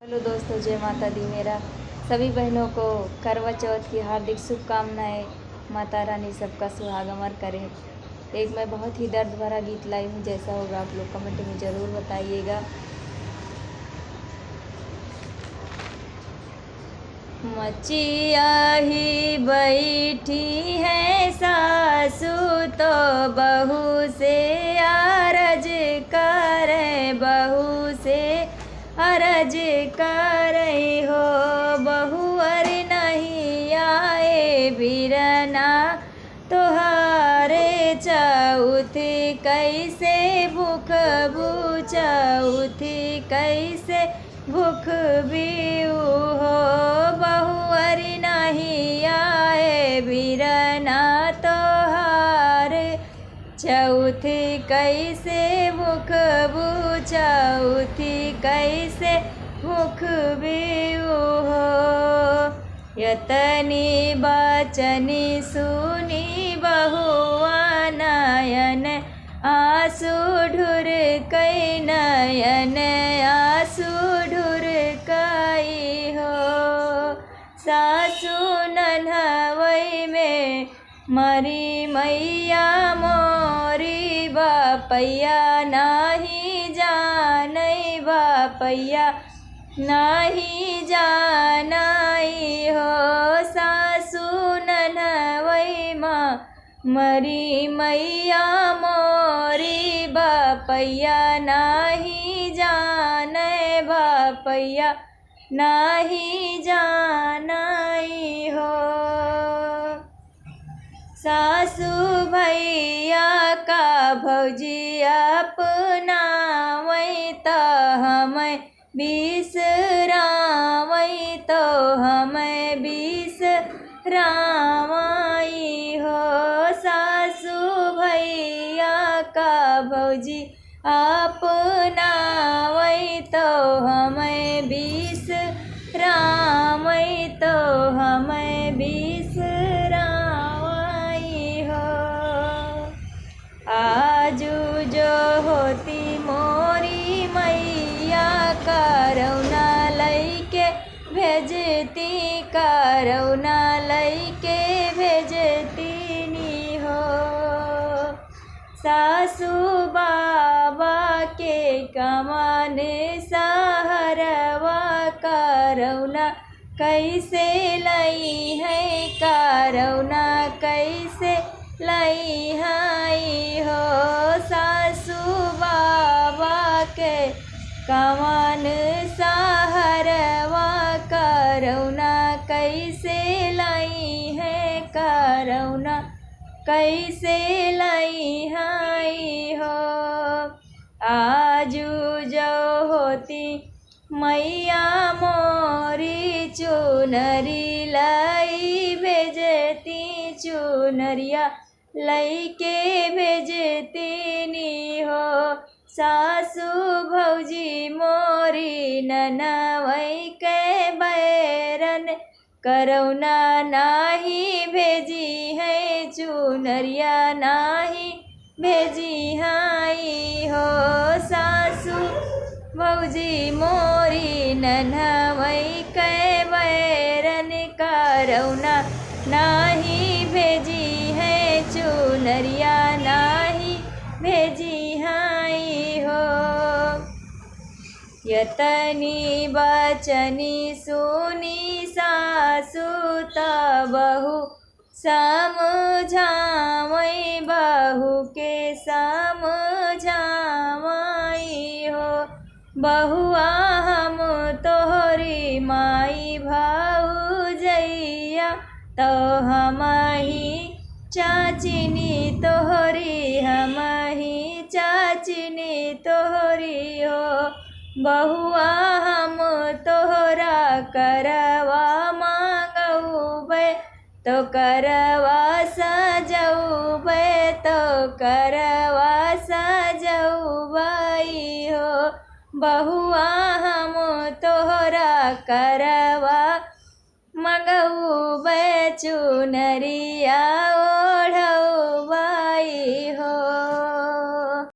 Hello दोस्तों, जय माता दी। मेरा सभी बहनों को करवा चौथ की हार्दिक शुभकामनाएं। माता रानी सबका सुहाग अमर करे। एक मैं बहुत ही दर्द भरा गीत लाई हूँ, जैसा होगा आप लोग कमेंट में ज़रूर बताइएगा। मचिया ही बैठी है सासू तो बहू से अरज करे, बहू से अरज करे हो। बहू अर नहीं आए बिरना तोहारे चौथ कैसे भूख बुझौथ कैसे भूख बीऊ हो। बहू अर नहीं आए बिरना तोहारे चौथ कैसे भूख बुझौथ कैसे भूख बीऊ हो। यतनी बचनी सुनी बहुआ नयन आंसू ढुर कई, नयन आंसू ढुर कई हो। सासू नन्हवई में मरी मैया मोरी, बापैया नाही जानई, बापैया नाही जानई हो। सासू नन्हवई माँ मरी मैया मोरी, बापैया नाही जाने, बापैया नाही जानई हो। सासू भैया का भौजी अपनावई तो हमें बिसरावई, तो हमें बिसरावई हो। सासू भैया का भौजी अपनावई तो हमें बिसरावई, तो हमें बिसरावई हो। आजू जो होती मोरी मैया करौना लैके भेजती, करौना लैके भेजती नी हो। सासू बाबा के कमान सहरवा करौना कैसे लई है, करौना कैसे लई है हो। सासू बाबा के कमान सहरवा करौना कैसे लई है, करौना कैसे लई है हो। आजू जो होती मैया मोरी चुनरी लाई भेजती, चुनरिया लई के भेजती नी हो। सासू भौजी मोरी ननवई के बैरन करौना नाही भेजी है, चुनरिया नाही भेजी हाई हो। सासू भौजी मोरी नन्हवई के बैरन करौना नाही भेजी है, चुनरिया नाही भेजी हाई हो। यतनी बचनी सुनी सासू त बहू समझावई, बहू के समझावई हो। बहुआ हम तोहरी माई भौजैया, तो हम ही चाचिनी तोहरी, हम ही चाचिनी तोहरी हो। बहुआ हम तोहरा करवा मांगऊबे, तो करवा सजऊबे, तो करवा सजऊबई हो। बहुआ हम तोहरा करवा मंगऊबे, चुनरिया